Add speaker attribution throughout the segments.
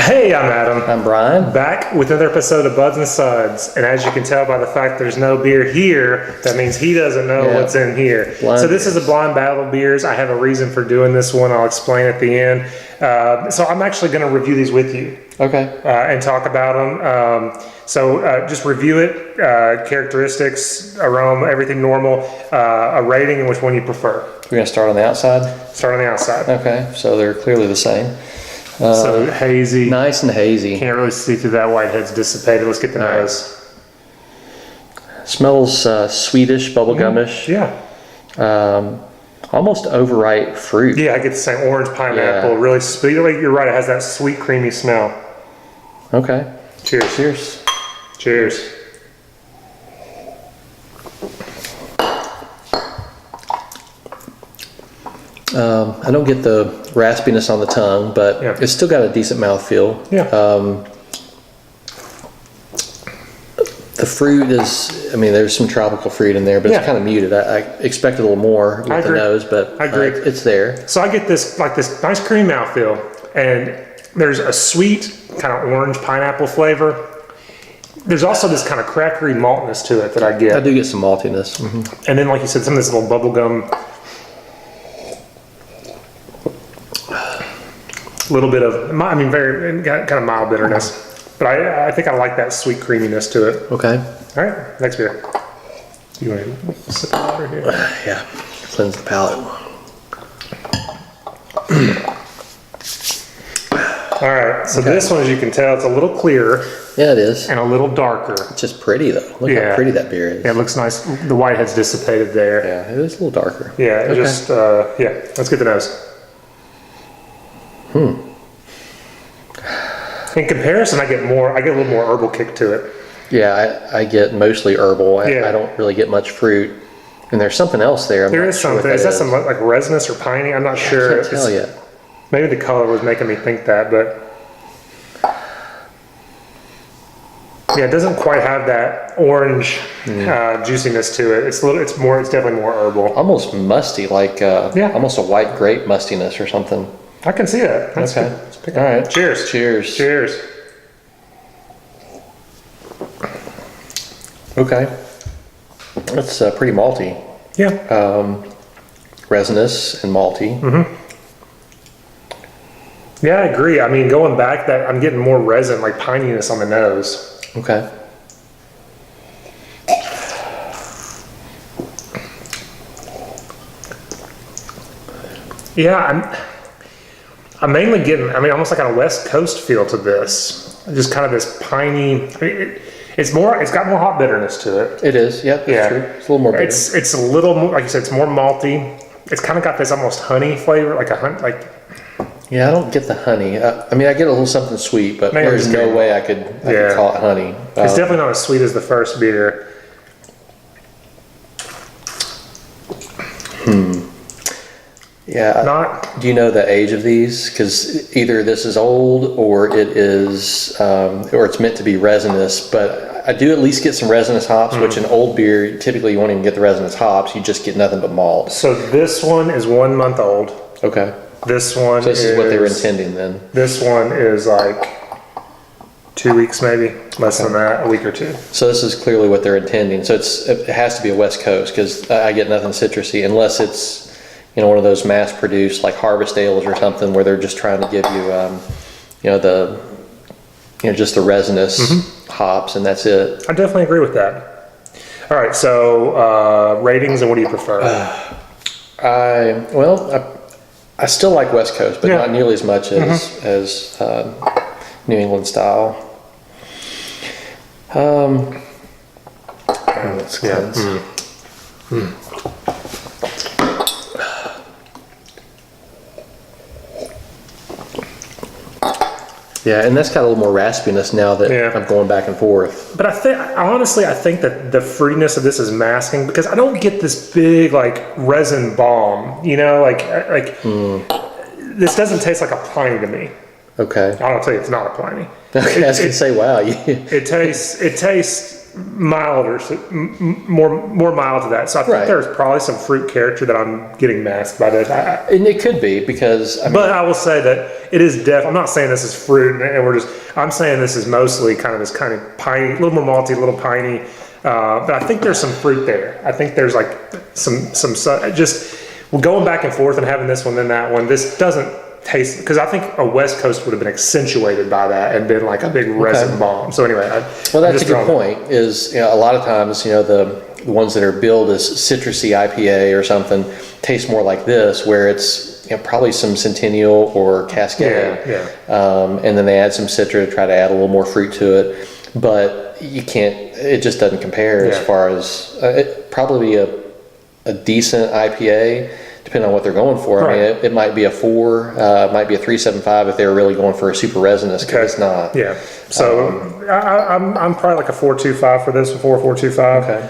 Speaker 1: Hey, I'm Adam.
Speaker 2: I'm Bryan.
Speaker 1: Back with another episode of Buds and Suds. And as you can tell by the fact there's no beer here, that means he doesn't know what's in here. So this is a blind battle of beers. I have a reason for doing this one. I'll explain at the end. So I'm actually going to review these with you.
Speaker 2: Okay.
Speaker 1: And talk about them. So just review it, characteristics, aroma, everything normal, a rating, and which one you prefer.
Speaker 2: We're going to start on the outside?
Speaker 1: Start on the outside.
Speaker 2: Okay, so they're clearly the same.
Speaker 1: So hazy.
Speaker 2: Nice and hazy.
Speaker 1: Can't really see through that. Whitehead's dissipated. Let's get the nose.
Speaker 2: Smells sweetish, bubblegumish.
Speaker 1: Yeah.
Speaker 2: Almost overripe fruit.
Speaker 1: Yeah, I get the same orange pineapple. Really sweet. You're right. It has that sweet, creamy smell.
Speaker 2: Okay.
Speaker 1: Cheers.
Speaker 2: Cheers.
Speaker 1: Cheers.
Speaker 2: I don't get the raspiness on the tongue, but it's still got a decent mouthfeel.
Speaker 1: Yeah.
Speaker 2: The fruit is, there's some tropical fruit in there, but it's kind of muted. I expected a little more with the nose, but
Speaker 1: I agree.
Speaker 2: It's there.
Speaker 1: So I get this nice creamy mouthfeel, and there's a sweet kind of orange pineapple flavor. There's also this kind of crackery maltness to it that I get.
Speaker 2: I do get some maltiness. Mm-hmm.
Speaker 1: And then, like you said, some of this little bubble gum. A little bit of, very kind of mild bitterness. But I think I like that sweet creaminess to it.
Speaker 2: Okay.
Speaker 1: All right, next beer. You want to sip of water here?
Speaker 2: Yeah, cleanse the palate.
Speaker 1: All right, so this one, as you can tell, it's a little clearer.
Speaker 2: Yeah, it is.
Speaker 1: And a little darker.
Speaker 2: It's just pretty, though. Look how pretty that beer is.
Speaker 1: Yeah, it looks nice. The whitehead's dissipated there.
Speaker 2: Yeah, it is a little darker.
Speaker 1: Yeah, let's get the nose. In comparison, I get a little more herbal kick to it.
Speaker 2: Yeah, I get mostly herbal. I don't really get much fruit. And there's something else there.
Speaker 1: There is something. Is that some like resinous or piney? I'm not sure.
Speaker 2: I can't tell yet.
Speaker 1: Maybe the color was making me think that, but yeah, it doesn't quite have that orange juiciness to it. It's definitely more herbal.
Speaker 2: Almost musty, like almost a white grape mustiness or something.
Speaker 1: I can see that. That's
Speaker 2: okay.
Speaker 1: Good.
Speaker 2: All right.
Speaker 1: Cheers.
Speaker 2: Cheers.
Speaker 1: Cheers.
Speaker 2: Okay. That's pretty malty.
Speaker 1: Yeah.
Speaker 2: Resinous and malty.
Speaker 1: Mm-hmm. Yeah, I agree. Going back, that I'm getting more resin, like pininess on the nose.
Speaker 2: Okay.
Speaker 1: Yeah, I'm mainly getting, almost like a West Coast feel to this. Just kind of this piney. It's got more hot bitterness to it.
Speaker 2: It is. Yep. That's true. It's a little more bitter.
Speaker 1: It's a little more, like you said, it's more malty. It's kind of got this almost honey flavor,
Speaker 2: Yeah, I don't get the honey. I get a little something sweet, but there's no way I could call it honey.
Speaker 1: It's definitely not as sweet as the first beer.
Speaker 2: Yeah. Do you know the age of these? Because either this is old or it is, or it's meant to be resinous. But I do at least get some resinous hops, which in old beer, typically you won't even get the resinous hops. You just get nothing but malt.
Speaker 1: So this one is 1 month old.
Speaker 2: Okay.
Speaker 1: This one
Speaker 2: is what they were intending then.
Speaker 1: This one is like 2 weeks, maybe less than that, a week or two.
Speaker 2: So this is clearly what they're intending. So it has to be a West Coast because I get nothing citrusy unless it's one of those mass-produced like harvest ales or something where they're just trying to give you just the resinous hops and that's it.
Speaker 1: I definitely agree with that. All right, so ratings, and what do you prefer?
Speaker 2: I still like West Coast, but not nearly as much as New England style. Let's cleanse. Yeah, and that's got a little more raspiness now that I'm going back and forth.
Speaker 1: But I think that the fruitiness of this is masking because I don't get this big like resin bomb. This doesn't taste like a Pliny to me.
Speaker 2: Okay.
Speaker 1: I'll tell you, it's not a Pliny.
Speaker 2: Okay, I was gonna say, wow.
Speaker 1: It tastes milder, more mild to that. So I think there's probably some fruit character that I'm getting masked by this.
Speaker 2: And it could be because,
Speaker 1: but I will say that it is I'm not saying this is fruit, and I'm saying this is mostly kind of this kind of piney, a little more malty, a little piney. But I think there's some fruit there. I think there's like some just going back and forth and having this one then that one. This doesn't taste, because I think a West Coast would have been accentuated by that and been like a big resin bomb. So anyway,
Speaker 2: that's a good point. Is a lot of times the ones that are billed as citrusy IPA or something taste more like this, where it's probably some Centennial or Cascade, and then they add some Citra to try to add a little more fruit to it. But you can't. It just doesn't compare as far as probably a decent IPA. Depending on what they're going for. Right. I mean, it might be a 4, it might be a 3.75 if they were really going for a super resinous, because it's not.
Speaker 1: Yeah. So I'm probably like a 4.25 for this, a 4.25. Okay.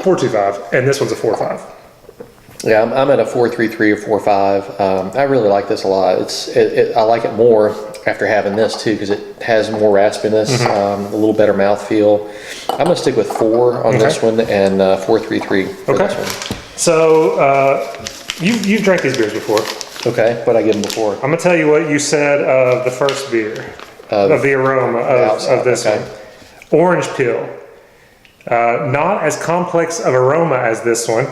Speaker 1: 4.25, and this one's a 4.5.
Speaker 2: Yeah, I'm at a 4.33 or 4.5. I really like this a lot. I like it more after having this too, because it has more raspiness, a little better mouthfeel. I'm gonna stick with 4 on this one and 4.33 for this one.
Speaker 1: So you've drank these beers before.
Speaker 2: Okay, what I give them before?
Speaker 1: I'm gonna tell you what you said of the first beer, of the aroma of this one. Orange peel. Not as complex of aroma as this one.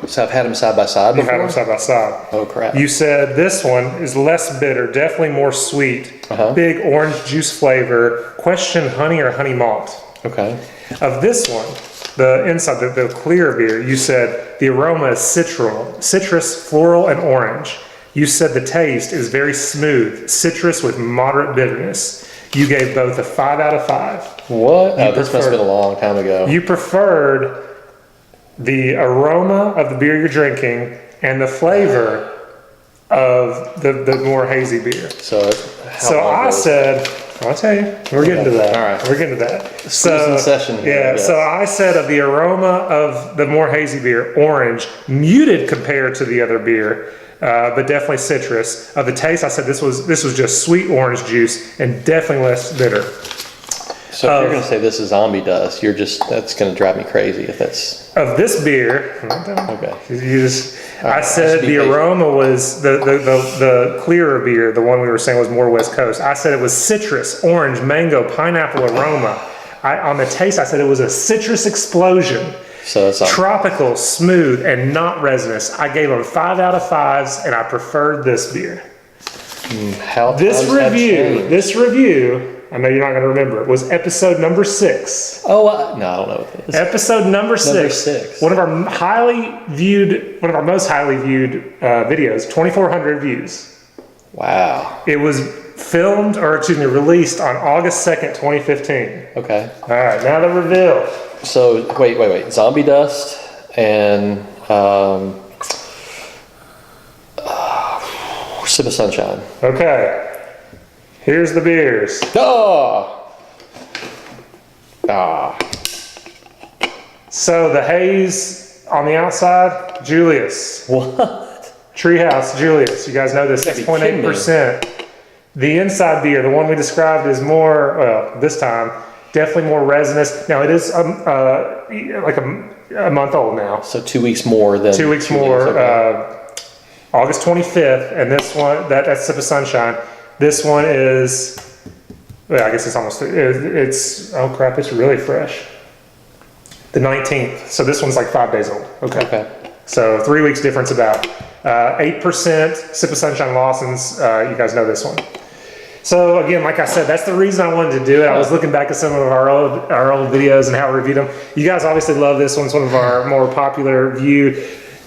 Speaker 2: So I've had them side by side before?
Speaker 1: You've had them side by side.
Speaker 2: Oh crap.
Speaker 1: You said this one is less bitter, definitely more sweet, big orange juice flavor, question honey or honey malt.
Speaker 2: Okay.
Speaker 1: Of this one, the inside, the clear beer, you said the aroma is citrus, floral, and orange. You said the taste is very smooth, citrus with moderate bitterness. You gave both a 5 out of 5.
Speaker 2: What? This must have been a long time ago.
Speaker 1: You preferred the aroma of the beer you're drinking and the flavor of the more hazy beer.
Speaker 2: So
Speaker 1: I said, I'll tell you, we're getting to that.
Speaker 2: All right.
Speaker 1: We're getting to that.
Speaker 2: Session here,
Speaker 1: so I said of the aroma of the more hazy beer, orange, muted compared to the other beer, but definitely citrus. Of the taste, I said this was just sweet orange juice and definitely less bitter.
Speaker 2: So if you're going to say this is zombie dust, that's going to drive me crazy if that's...
Speaker 1: Of this beer,
Speaker 2: okay.
Speaker 1: I said the aroma was the clearer beer, the one we were saying was more West Coast. I said it was citrus, orange, mango, pineapple aroma. On the taste, I said it was a citrus explosion.
Speaker 2: So that's
Speaker 1: tropical, smooth, and not resinous. I gave them 5 out of 5s, and I preferred this beer. This review, I know you're not going to remember it, was episode number 6.
Speaker 2: Oh, no, I don't know what it is.
Speaker 1: Episode number 6. One of our most highly viewed videos, 2,400 views.
Speaker 2: Wow.
Speaker 1: It was released on August 2nd, 2015.
Speaker 2: Okay.
Speaker 1: All right, now the reveal.
Speaker 2: So, wait. Zombie dust and Sip of Sunshine.
Speaker 1: Okay. Here's the beers. So the haze on the outside, Julius.
Speaker 2: What?
Speaker 1: Treehouse, Julius. You guys know this, 6.8%. The inside beer, the one we described, is more, this time, definitely more resinous. Now it is like a month old now.
Speaker 2: So 2 weeks more than...
Speaker 1: 2 weeks more. Okay. August 25th, and this one, that's Sip of Sunshine. This one is, I guess it's almost, oh crap, it's really fresh. The 19th. So this one's like 5 days old. Okay. So 3 weeks difference about. 8% Sip of Sunshine Lawson's. You guys know this one. So again, like I said, that's the reason I wanted to do it. I was looking back at some of our old videos and how we reviewed them. You guys obviously love this one. It's one of our more popular viewed.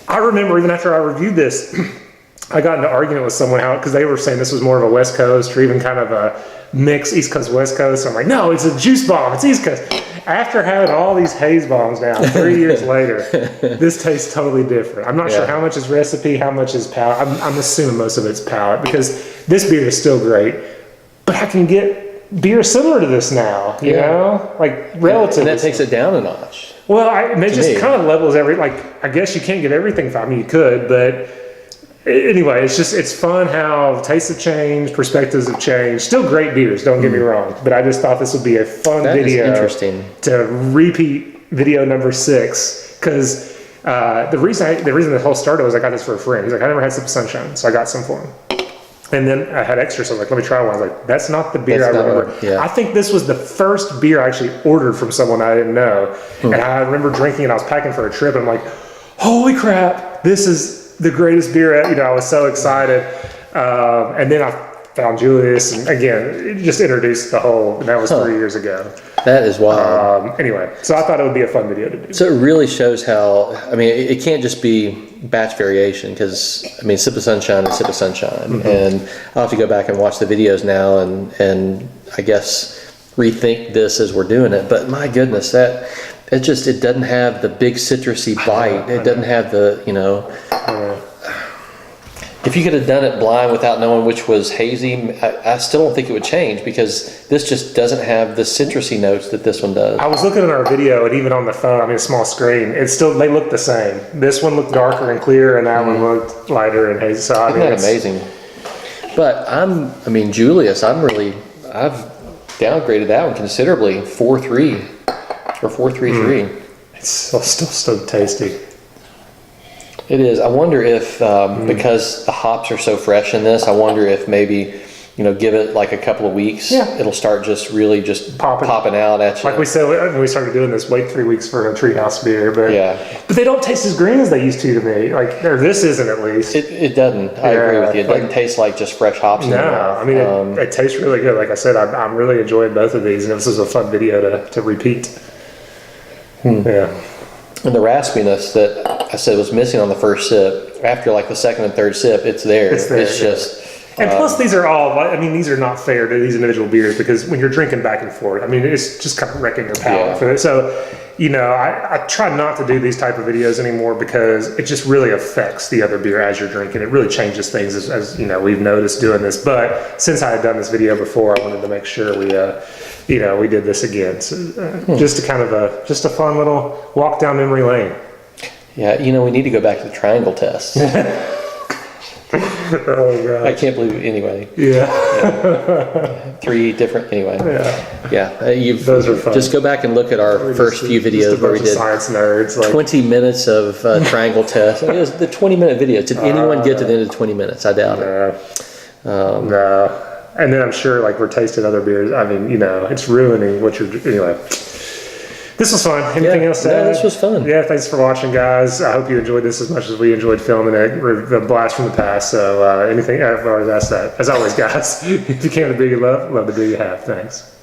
Speaker 1: I remember even after I reviewed this, I got into an argument with someone because they were saying this was more of a West Coast or even kind of a mix East Coast, West Coast. So I'm like, no, it's a juice bomb. It's East Coast. After having all these haze bombs now, 3 years later, this tastes totally different. I'm not sure how much is recipe, how much is palate. I'm assuming most of it's palate because this beer is still great. But I can get beer similar to this now, you know? Like relatively.
Speaker 2: And that takes it down a notch.
Speaker 1: Well, it just kind of levels I guess you can't get everything from me. You could, but Anyway, it's fun how tastes have changed, perspectives have changed. Still great beers, don't get me wrong. But I just thought this would be a fun video.
Speaker 2: Interesting.
Speaker 1: To repeat video number 6. Because the reason the whole started was I got this for a friend. He's like, I never had Sip of Sunshine, so I got some for him. And then I had extra, so I was like, let me try one. I was like, that's not the beer I remember. I think this was the first beer I actually ordered from someone I didn't know. And I remember drinking it. I was packing for a trip, and I'm like, holy crap, this is the greatest beer. You know, I was so excited. And then I found Julius, and again, it just introduced the whole, and that was 3 years ago.
Speaker 2: That is wild.
Speaker 1: Anyway, so I thought it would be a fun video to do.
Speaker 2: So it really shows how, I mean, it can't just be batch variation, because, I mean, Sip of Sunshine is Sip of Sunshine. And I'll have to go back and watch the videos now and I guess rethink this as we're doing it. But my goodness, it doesn't have the big citrusy bite. It doesn't have the, you know, if you could have done it blind without knowing which was hazy, I still don't think it would change, because this just doesn't have the citrusy notes that this one does.
Speaker 1: I was looking at our video, and even on the phone, I mean, a small screen, they look the same. This one looked darker and clear, and that one looked lighter and hazy. So,
Speaker 2: Isn't that amazing? But Julius, I've downgraded that one considerably, 4.3 or 4.33.
Speaker 1: It's still so tasty.
Speaker 2: It is. I wonder if, because the hops are so fresh in this, I wonder if maybe, you know, give it like a couple of weeks, it'll start just really just popping out at you.
Speaker 1: Like we said when we started doing this, wait 3 weeks for a treehouse beer, but they don't taste as green as they used to me. Like, or this isn't, at least.
Speaker 2: It doesn't. I agree with you. It doesn't taste like just fresh hops.
Speaker 1: No, I mean, it tastes really good. Like I said, I'm really enjoying both of these, and this was a fun video to repeat. Yeah.
Speaker 2: And the raspiness that I said was missing on the first sip, after like the second and third sip, it's there. It's just.
Speaker 1: And plus, these are not fair to these individual beers, because when you're drinking back and forth, I mean, it's just kind of wrecking your palate for it. So, you know, I try not to do these type of videos anymore, because it just really affects the other beer as you're drinking. It really changes things, as you know, we've noticed doing this. But since I had done this video before, I wanted to make sure we did this again. So, just a kind of just a fun little walk down memory lane.
Speaker 2: Yeah, you know, we need to go back to the triangle test.
Speaker 1: Oh God!
Speaker 2: I can't believe it. Anyway.
Speaker 1: Yeah.
Speaker 2: 3 different. Anyway. Yeah.
Speaker 1: Those are fun.
Speaker 2: Just go back and look at our first few videos where we did
Speaker 1: science nerds,
Speaker 2: 20 minutes of triangle test. It was the 20-minute video. Did anyone get to the end of 20 minutes? I doubt it.
Speaker 1: No. And then I'm sure, like, we're tasting other beers. I mean, you know, it's ruining what you're. Anyway. This was fun. Anything else to add?
Speaker 2: This was fun.
Speaker 1: Yeah, thanks for watching, guys. I hope you enjoyed this as much as we enjoyed filming it. We're a blast from the past. So anything, I've always asked that. As always, guys, if you came to beer you love the beer you have. Thanks.